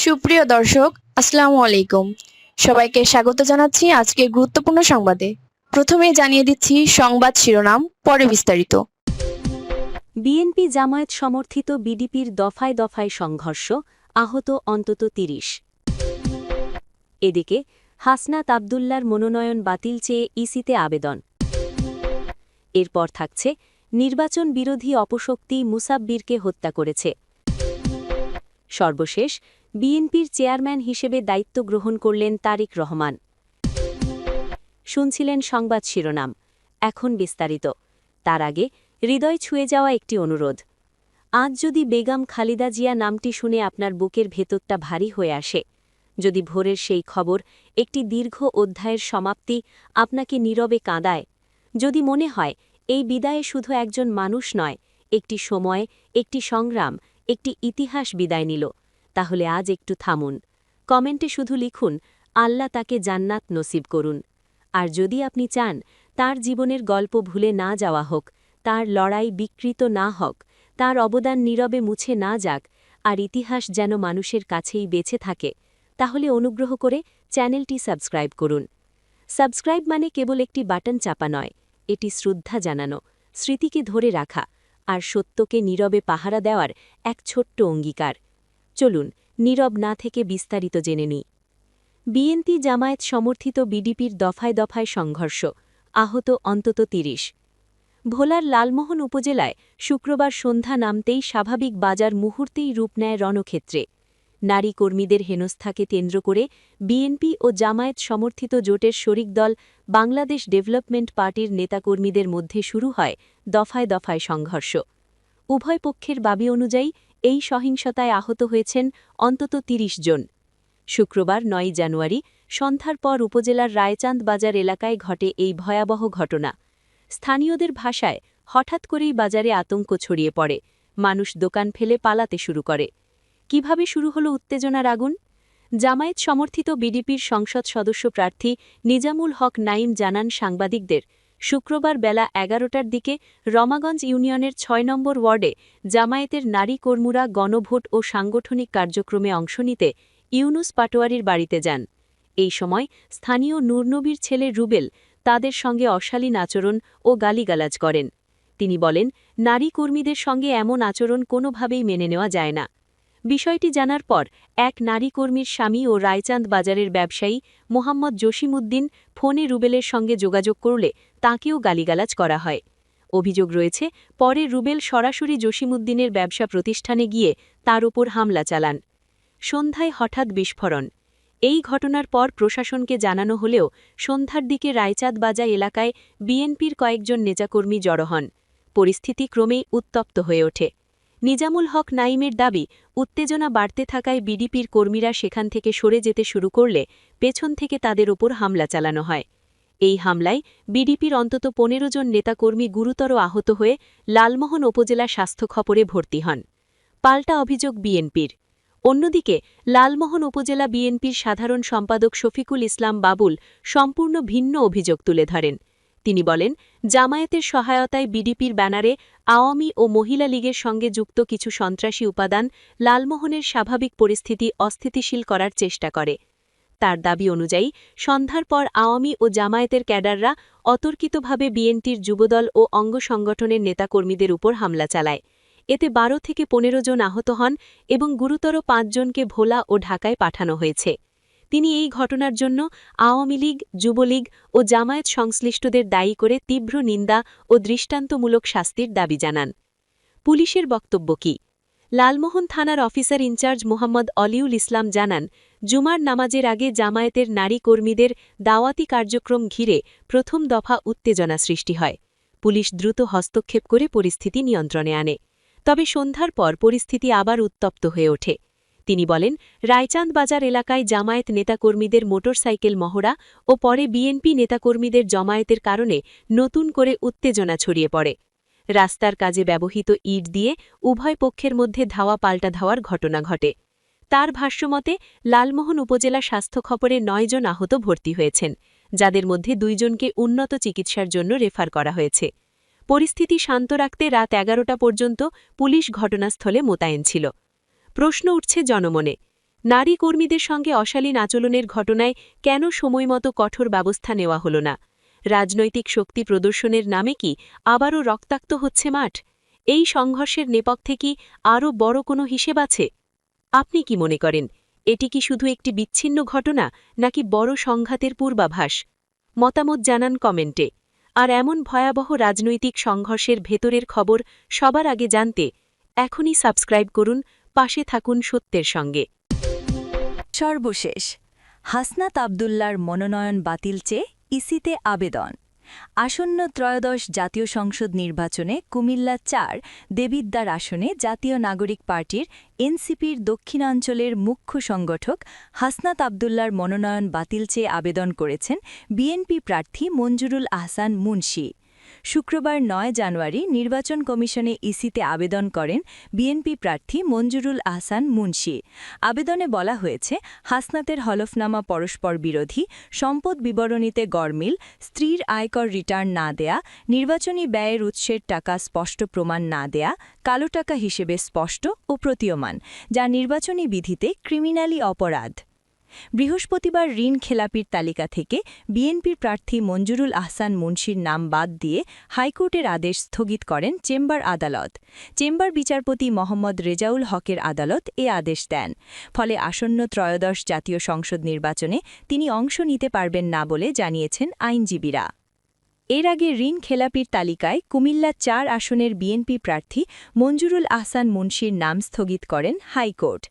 সুপ্রিয় দর্শক, আসসালামু আলাইকুম। সবাইকে স্বাগত জানাচ্ছি আজকের গুরুত্বপূর্ণ সংবাদে। প্রথমেই জানিয়ে দিচ্ছি সংবাদ শিরোনাম, পরে বিস্তারিত। বিএনপি জামায়াত সমর্থিত বিডিপির দফায় দফায় সংঘর্ষ, আহত অন্তত ৩০। এদিকে হাসনাত আবদুল্লার মনোনয়ন বাতিল চেয়ে ইসিতে আবেদন। এরপর থাকছে নির্বাচন বিরোধী অপশক্তি মুসাব্বিরকে হত্যা করেছে। সর্বশেষ বিএনপির চেয়ারম্যান হিসেবে দায়িত্ব গ্রহণ করলেন তারেক রহমান। শুনছিলেন সংবাদ শিরোনাম, এখন বিস্তারিত। তার আগে হৃদয় ছুঁয়ে যাওয়া একটি অনুরোধ। আজ যদি বেগম খালেদা জিয়া নামটি শুনে আপনার বুকের ভেতরটা ভারী হয়ে আসে, যদি ভোরের সেই খবর একটি দীর্ঘ অধ্যায়ের সমাপ্তি আপনাকে নীরবে কাঁদায়, যদি মনে হয় এই বিদায়ে শুধু একজন মানুষ নয়, একটি সময়, একটি সংগ্রাম, একটি ইতিহাস বিদায় নিল, তাহলে আজ একটু থামুন। কমেন্টে শুধু লিখুন, আল্লাহ তাকে জান্নাত নসিব করুন। আর যদি আপনি চান তার জীবনের গল্প ভুলে না যাওয়া হোক, তার লড়াই বিকৃত না হোক, তার অবদান নীরবে মুছে না যাক, আর ইতিহাস যেন মানুষের কাছেই বেঁচে থাকে, তাহলে অনুগ্রহ করে চ্যানেলটি সাবস্ক্রাইব করুন। সাবস্ক্রাইব মানে কেবল একটি বাটন চাপা নয়, এটি শ্রদ্ধা জানানো, স্মৃতিকে ধরে রাখা, আর সত্যকে নীরবে পাহারা দেওয়ার এক ছোট্ট অঙ্গীকার। চলুন নীরব না থেকে বিস্তারিত জেনে নিই। বিএনপি জামায়াত সমর্থিত বিডিপির দফায় দফায় সংঘর্ষ, আহত অন্তত ৩০। ভোলার লালমোহন উপজেলায় শুক্রবার সন্ধ্যা নামতেই স্বাভাবিক বাজার মুহূর্তেই রূপ নেয় রণক্ষেত্রে। নারী কর্মীদের হেনস্থাকে কেন্দ্র করে বিএনপি ও জামায়াত সমর্থিত জোটের শরিক দল বাংলাদেশ ডেভেলপমেন্ট পার্টির নেতাকর্মীদের মধ্যে শুরু হয় দফায় দফায় সংঘর্ষ। উভয় পক্ষের দাবি অনুযায়ী এই সহিংসতায় আহত হয়েছেন অন্তত ৩০ জন। শুক্রবার ৯ জানুয়ারি সন্ধ্যার পর উপজেলার রায়চাঁদ বাজার এলাকায় ঘটে এই ভয়াবহ ঘটনা। স্থানীয়দের ভাষায় হঠাৎ করেই বাজারে আতঙ্ক ছড়িয়ে পড়ে, মানুষ দোকান ফেলে পালাতে শুরু করে। কিভাবে শুরু হলো উত্তেজনার আগুন? জামায়াত সমর্থিত বিডিপির সংসদ সদস্য প্রার্থী নিজামুল হক নাইম জানান সাংবাদিকদের, শুক্রবার বেলা ১১টার দিকে রমাগঞ্জ ইউনিয়নের ৬ নম্বর ওয়ার্ডে জামায়াতের নারী কর্মীরা গণভোট ও সাংগঠনিক কার্যক্রমে অংশ নিতে ইউনুস পাটোয়ারির বাড়িতে যান। এই সময় স্থানীয় নূরনবীর ছেলে রুবেল তাদের সঙ্গে অশালীন আচরণ ও গালিগালাজ করেন। তিনি বলেন, নারী কর্মীদের সঙ্গে এমন আচরণ কোনোভাবেই মেনে নেওয়া যায় না। বিষয়টি জানার পর এক নারী কর্মীর স্বামী ও রায়চাঁদ বাজারের ব্যবসায়ী মোহাম্মদ জসিমউদ্দিন ফোনে রুবেলের সঙ্গে যোগাযোগ করলে তাঁকেও গালিগালাজ করা হয়। অভিযোগ রয়েছে, পরে রুবেল সরাসরি জসিমউদ্দিনের ব্যবসা প্রতিষ্ঠানে গিয়ে তার ওপর হামলা চালান। সন্ধ্যায় হঠাৎ বিস্ফোরণ। এই ঘটনার পর প্রশাসনকে জানানো হলেও সন্ধ্যার দিকে রায়চাঁদ বাজার এলাকায় বিএনপির কয়েকজন নেতাকর্মী জড়ো হন। পরিস্থিতি ক্রমেই উত্তপ্ত হয়ে ওঠে। নিজামুল হক নাইমের দাবি, উত্তেজনা বাড়তে থাকায় বিডিপির কর্মীরা সেখান থেকে সরে যেতে শুরু করলে পেছন থেকে তাদের ওপর হামলা চালানো হয়। এই হামলায় বিডিপির অন্তত ১৫ জন নেতাকর্মী গুরুতর আহত হয়ে লালমোহন উপজেলা স্বাস্থ্য খপরে ভর্তি হন। পাল্টা অভিযোগ বিএনপির। অন্যদিকে লালমোহন উপজেলা বিএনপির সাধারণ সম্পাদক শফিকুল ইসলাম বাবুল সম্পূর্ণ ভিন্ন অভিযোগ তুলে ধরেন। তিনি বলেন, জামায়াতের সহায়তায় বিডিপির ব্যানারে আওয়ামী ও মহিলা লীগের সঙ্গে যুক্ত কিছু সন্ত্রাসী উপাদান লালমোহনের স্বাভাবিক পরিস্থিতি অস্থিতিশীল করার চেষ্টা করে। তার দাবি অনুযায়ী সন্ধ্যার পর আওয়ামী ও জামায়াতের ক্যাডাররা অতর্কিতভাবে বিএনপির যুবদল ও অঙ্গ সংগঠনের নেতাকর্মীদের উপর হামলা চালায়। এতে ১২ থেকে ১৫ জন আহত হন এবং গুরুতর ৫ জনকে ভোলা ও ঢাকায় পাঠানো হয়েছে। তিনি এই ঘটনার জন্য আওয়ামী লীগ, যুবলীগ ও জামায়াত সংশ্লিষ্টদের দায়ী করে তীব্র নিন্দা ও দৃষ্টান্তমূলক শাস্তির দাবি জানান। পুলিশের বক্তব্য কি? লালমোহন থানার অফিসার ইনচার্জ মোহাম্মদ অলিউল ইসলাম জানান, জুমার নামাজের আগে জামায়াতের নারী কর্মীদের দাওয়াতি কার্যক্রম ঘিরে প্রথম দফা উত্তেজনা সৃষ্টি হয়। পুলিশ দ্রুত হস্তক্ষেপ করে পরিস্থিতি নিয়ন্ত্রণে আনে। তবে সন্ধ্যার পর পরিস্থিতি আবার উত্তপ্ত হয়ে ওঠে। তিনি বলেন, রায়চাঁদ বাজার এলাকায় জামায়াত নেতাকর্মীদের মোটরসাইকেল মহড়া ও পরে বিএনপি নেতাকর্মীদের জমায়েতের কারণে নতুন করে উত্তেজনা ছড়িয়ে পড়ে। রাস্তার কাজে ব্যবহৃত ইট দিয়ে উভয় পক্ষের মধ্যে ধাওয়া পাল্টা ধাওয়ার ঘটনা ঘটে। তার ভাষ্যমতে লালমোহন উপজেলা স্বাস্থ্য খপরে ৯ জন আহত ভর্তি হয়েছেন, যাদের মধ্যে ২ জনকে উন্নত চিকিৎসার জন্য রেফার করা হয়েছে। পরিস্থিতি শান্ত রাখতে রাত ১১টা পর্যন্ত পুলিশ ঘটনাস্থলে মোতায়েন ছিল। প্রশ্ন উঠছে জনমনে, নারী কর্মীদের সঙ্গে অশালীন আচরণের ঘটনায় কেন সময়মতো কঠোর ব্যবস্থা নেওয়া হল না? রাজনৈতিক শক্তি প্রদর্শনের নামে কি আবারও রক্তাক্ত হচ্ছে মাঠ? এই সংঘর্ষের নেপথ্যে কি আরও বড় কোনো হিসেব আছে? আপনি কি মনে করেন, এটি কি শুধু একটি বিচ্ছিন্ন ঘটনা নাকি বড় সংঘাতের পূর্বাভাস? মতামত জানান কমেন্টে। আর এমন ভয়াবহ রাজনৈতিক সংঘর্ষের ভেতরের খবর সবার আগে জানতে এখনই সাবস্ক্রাইব করুন, পাশে থাকুন সত্যের সঙ্গে। সর্বশেষ হাসনাত আবদুল্লার মনোনয়ন বাতিল চেয়ে ইসিতে আবেদন। আসন্ন ত্রয়োদশ জাতীয় সংসদ নির্বাচনে কুমিল্লা ৪ দেবিদ্বার আসনে জাতীয় নাগরিক পার্টির এনসিপির দক্ষিণাঞ্চলের মুখ্য সংগঠক হাসনাত আবদুল্লার মনোনয়ন বাতিল চেয়ে আবেদন করেছেন বিএনপি প্রার্থী মঞ্জুরুল আহসান মুন্সি। শুক্রবার ৯ জানুয়ারি নির্বাচন কমিশনে ইসিতে আবেদন করেন বিএনপি প্রার্থী মঞ্জুরুল আহসান মুন্সি। আবেদনে বলা হয়েছে, হাসনাতের হলফনামা পরস্পর বিরোধী, সম্পদ বিবরণীতে গরমিল, স্ত্রীর আয়কর রিটার্ন না দেয়া, নির্বাচনী ব্যয়ের উৎসের টাকা স্পষ্ট প্রমাণ না দেয়া, কালো টাকা হিসেবে স্পষ্ট ও প্রতীয়মান, যা নির্বাচনী বিধিতে ক্রিমিনালি অপরাধ। বৃহস্পতিবার ঋণ খেলাপির তালিকা থেকে বিএনপির প্রার্থী মঞ্জুরুল আহসান মুন্সির নাম বাদ দিয়ে হাইকোর্টের আদেশ স্থগিত করেন চেম্বার আদালত। চেম্বার বিচারপতি মোহাম্মদ রেজাউল হকের আদালত এ আদেশ দেন। ফলে আসন্ন ত্রয়োদশ জাতীয় সংসদ নির্বাচনে তিনি অংশ নিতে পারবেন না বলে জানিয়েছেন আইনজীবীরা। এর আগে ঋণ খেলাপির তালিকায় কুমিল্লা ৪ আসনের বিএনপি প্রার্থী মঞ্জুরুল আহসান মুন্সির নাম স্থগিত করেন হাইকোর্ট।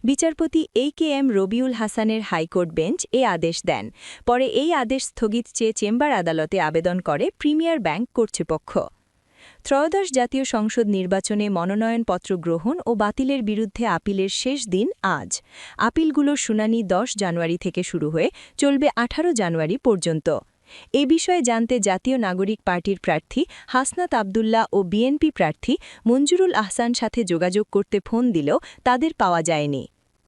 বিচারপতি AKM রবিউল হাসানের হাইকোর্ট বেঞ্চ এ আদেশ দেন। পরে এই আদেশ স্থগিত চেয়ে চেম্বার আদালতে আবেদন করে প্রিমিয়ার ব্যাংক কর্তৃপক্ষ। ত্রয়োদশ জাতীয় সংসদ নির্বাচনে মনোনয়নপত্র গ্রহণ ও বাতিলের বিরুদ্ধে আপিলের শেষ দিন আজ। আপিলগুলোর শুনানি ১০ জানুয়ারি থেকে শুরু হয়ে চলবে ১৮ জানুয়ারি পর্যন্ত। এ বিষয়ে জানতে জাতীয় নাগরিক পার্টির প্রার্থী হাসনাত আবদুল্লাহ ও বিএনপি প্রার্থী মঞ্জুরুল আহসান সাথে যোগাযোগ করতে ফোন দিলেও তাদের পাওয়া যায়নি।